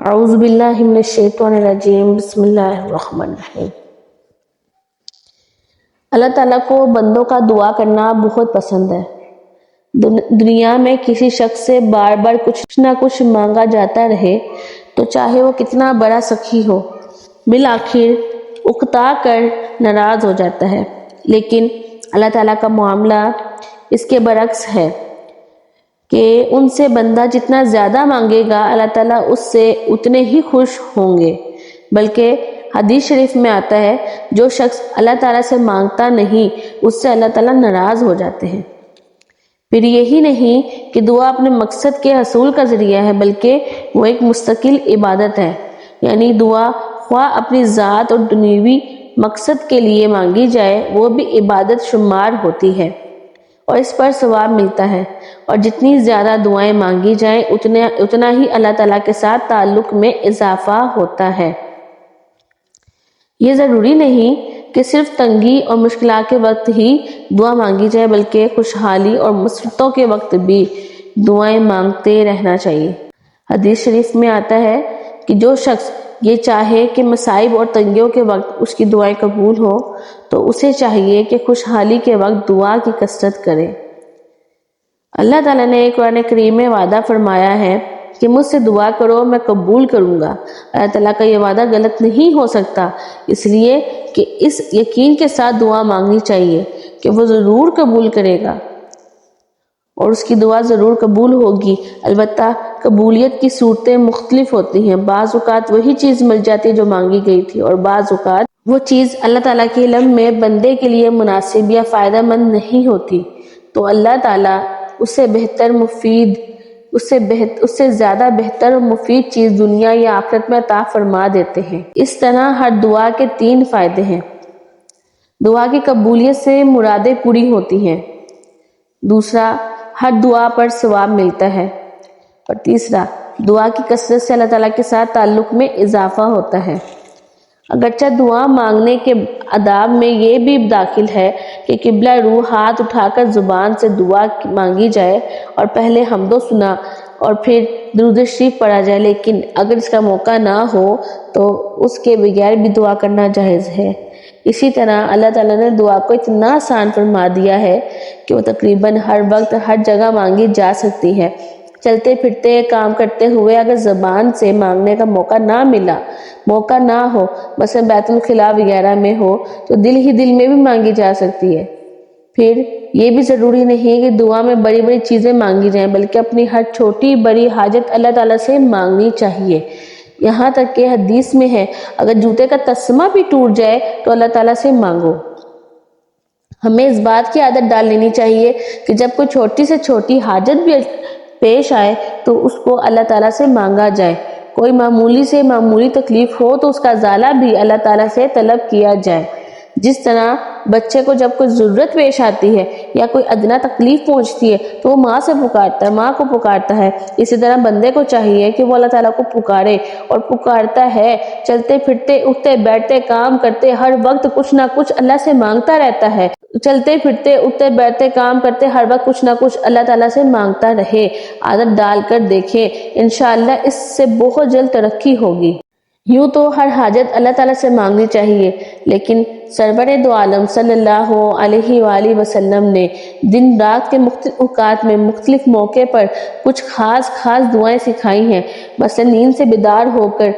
اعوذ باللہ من الشیطان الرجیم، بسم اللہ الرحمن الرحیم۔ اللہ تعالیٰ کو بندوں کا دعا کرنا بہت پسند ہے۔ دنیا میں کسی شخص سے بار بار کچھ نہ کچھ مانگا جاتا رہے تو چاہے وہ کتنا بڑا سخی ہو، بالآخر اکتا کر ناراض ہو جاتا ہے۔ لیکن اللہ تعالیٰ کا معاملہ اس کے برعکس ہے کہ ان سے بندہ جتنا زیادہ مانگے گا اللہ تعالیٰ اس سے اتنے ہی خوش ہوں گے، بلکہ حدیث شریف میں آتا ہے جو شخص اللہ تعالیٰ سے مانگتا نہیں اس سے اللہ تعالیٰ ناراض ہو جاتے ہیں۔ پھر یہی نہیں کہ دعا اپنے مقصد کے حصول کا ذریعہ ہے، بلکہ وہ ایک مستقل عبادت ہے، یعنی دعا خواہ اپنی ذات اور دنیوی مقصد کے لیے مانگی جائے وہ بھی عبادت شمار ہوتی ہے اور اس پر ثواب ملتا ہے، اور جتنی زیادہ دعائیں مانگی جائیں اتنا ہی اللہ تعالیٰ کے ساتھ تعلق میں اضافہ ہوتا ہے۔ یہ ضروری نہیں کہ صرف تنگی اور مشکلات کے وقت ہی دعا مانگی جائے، بلکہ خوشحالی اور مسرتوں کے وقت بھی دعائیں مانگتے رہنا چاہیے۔ حدیث شریف میں آتا ہے کہ جو شخص یہ چاہے کہ مصائب اور تنگیوں کے وقت اس کی دعائیں قبول ہو تو اسے چاہیے کہ خوشحالی کے وقت دعا کی کثرت کرے۔ اللہ تعالیٰ نے قرآن کریم میں وعدہ فرمایا ہے کہ مجھ سے دعا کرو میں قبول کروں گا۔ اللہ تعالیٰ کا یہ وعدہ غلط نہیں ہو سکتا، اس لیے کہ اس یقین کے ساتھ دعا مانگنی چاہیے کہ وہ ضرور قبول کرے گا اور اس کی دعا ضرور قبول ہوگی۔ البتہ قبولیت کی صورتیں مختلف ہوتی ہیں، بعض اوقات وہی چیز مل جاتی ہے جو مانگی گئی تھی، اور بعض اوقات وہ چیز اللہ تعالیٰ کے علم میں بندے کے لیے مناسب یا فائدہ مند نہیں ہوتی، تو اللہ تعالیٰ اس سے زیادہ بہتر اور مفید چیز دنیا یا آخرت میں عطا فرما دیتے ہیں۔ اس طرح ہر دعا کے 3 فائدے ہیں۔ دعا کی قبولیت سے مرادیں پوری ہوتی ہیں، دوسرا ہر دعا پر ثواب ملتا ہے، اور تیسرا دعا کی کثرت سے اللہ تعالیٰ کے ساتھ تعلق میں اضافہ ہوتا ہے۔ اگرچہ دعا مانگنے کے آداب میں یہ بھی داخل ہے کہ قبلہ رو ہاتھ اٹھا کر زبان سے دعا مانگی جائے اور پہلے حمد و ثنا اور پھر درود شریف پڑھا جائے، لیکن اگر اس کا موقع نہ ہو تو اس کے بغیر بھی دعا کرنا جائز ہے۔ اسی طرح اللہ تعالیٰ نے دعا کو اتنا آسان فرما دیا ہے کہ وہ تقریباً ہر وقت ہر جگہ مانگی جا سکتی ہے۔ چلتے پھرتے کام کرتے ہوئے اگر زبان سے مانگنے کا موقع نہ ہو، مثلا بیت الخلاء وغیرہ میں ہو تو دل ہی دل میں بھی مانگی جا سکتی ہے۔ پھر یہ بھی ضروری نہیں کہ دعا میں بڑی بڑی چیزیں مانگی جائیں، بلکہ اپنی ہر چھوٹی بڑی حاجت اللہ تعالیٰ سے مانگنی چاہیے۔ یہاں تک کہ حدیث میں ہے اگر جوتے کا تسمہ بھی ٹوٹ جائے تو اللہ تعالیٰ سے مانگو۔ ہمیں اس بات کی عادت ڈال لینی چاہیے کہ جب کوئی چھوٹی سے چھوٹی حاجت بھی پیش آئے تو اس کو اللہ تعالیٰ سے مانگا جائے۔ کوئی معمولی سے معمولی تکلیف ہو تو اس کا ازالہ بھی اللہ تعالیٰ سے طلب کیا جائے۔ جس طرح بچے کو جب کوئی ضرورت پیش آتی ہے یا کوئی ادنا تکلیف پہنچتی ہے تو وہ ماں کو پکارتا ہے، اسی طرح بندے کو چاہیے کہ وہ اللہ تعالیٰ کو پکارے اور پکارتا ہے۔ چلتے پھرتے اٹھتے بیٹھتے کام کرتے ہر وقت کچھ نہ کچھ اللہ سے مانگتا رہتا ہے۔ چلتے پھرتے اٹھتے بیٹھتے کام کرتے ہر وقت کچھ نہ کچھ اللہ تعالیٰ سے مانگتا رہے۔ عادت ڈال کر دیکھیں، انشاءاللہ اس سے بہت جلد ترقی ہوگی۔ یوں تو ہر حاجت اللہ تعالیٰ سے مانگنی چاہیے، لیکن سرور دو عالم صلی اللہ علیہ وآلہ وسلم نے دن رات کے مختلف اوقات میں مختلف موقع پر کچھ خاص دعائیں سکھائی ہیں۔ مثلا نیند سے بیدار ہو کر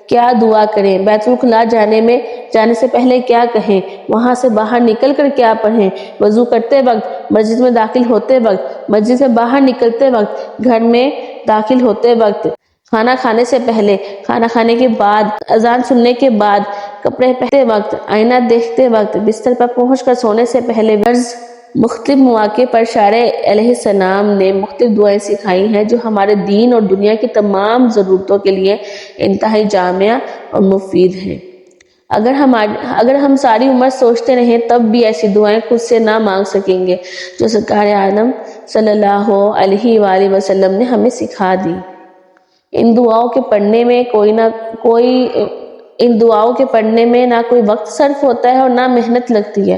کیا دعا کریں، بیت الخلاء جانے سے پہلے کیا کہیں، وہاں سے باہر نکل کر کیا پڑھیں، وضو کرتے وقت، مسجد میں داخل ہوتے وقت، مسجد سے باہر نکلتے وقت، گھر میں داخل ہوتے وقت، کھانا کھانے سے پہلے، کھانا کھانے کے بعد، اذان سننے کے بعد، کپڑے پہنتے وقت، آئینہ دیکھتے وقت، بستر پر پہنچ کر سونے سے پہلے۔ مختلف مواقع پر شاعر علیہ السلام نے مختلف دعائیں سکھائی ہیں جو ہمارے دین اور دنیا کی تمام ضرورتوں کے لیے انتہائی جامع اور مفید ہیں۔ اگر ہم ساری عمر سوچتے رہیں تب بھی ایسی دعائیں خود سے نہ مانگ سکیں گے جو سرکار عالم صلی اللہ علیہ وآلہ وسلم نے ہمیں سکھا دی۔ ان دعاؤں کے پڑھنے میں نہ کوئی وقت صرف ہوتا ہے اور نہ محنت لگتی ہے،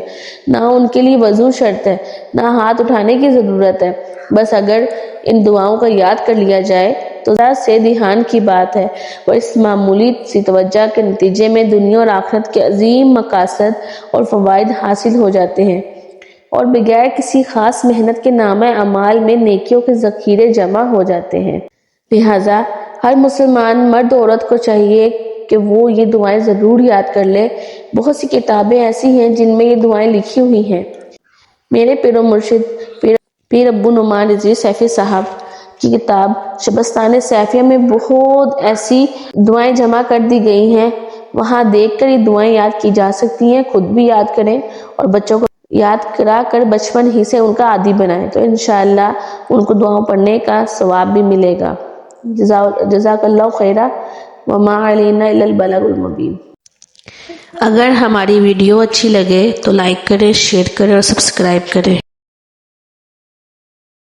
نہ ان کے لیے وضو شرط ہے، نہ ہاتھ اٹھانے کی ضرورت ہے۔ بس اگر ان دعاؤں کا یاد کر لیا جائے تو ذرا سے دھیان کی بات ہے، اور اس معمولی سی توجہ کے نتیجے میں دنیا اور آخرت کے عظیم مقاصد اور فوائد حاصل ہو جاتے ہیں، اور بغیر کسی خاص محنت کے نامہ اعمال میں نیکیوں کے ذخیرے جمع ہو جاتے ہیں۔ لہٰذا ہر مسلمان مرد و عورت کو چاہیے کہ وہ یہ دعائیں ضرور یاد کر لے۔ بہت سی کتابیں ایسی ہیں جن میں یہ دعائیں لکھی ہوئی ہیں۔ میرے پیر و مرشد پیر ابو نعمان رضوی سیفی صاحب کی کتاب شبستان سیفیہ میں بہت ایسی دعائیں جمع کر دی گئی ہیں، وہاں دیکھ کر یہ دعائیں یاد کی جا سکتی ہیں۔ خود بھی یاد کریں اور بچوں کو یاد کرا کر بچپن ہی سے ان کا عادی بنائیں، تو انشاءاللہ ان کو دعاؤں پڑھنے کا ثواب بھی ملے گا۔ جزاک اللہ خیرہ وما علینا الا البلاغ المبین۔ اگر ہماری ویڈیو اچھی لگے تو لائک کریں، شیئر کریں اور سبسکرائب کریں۔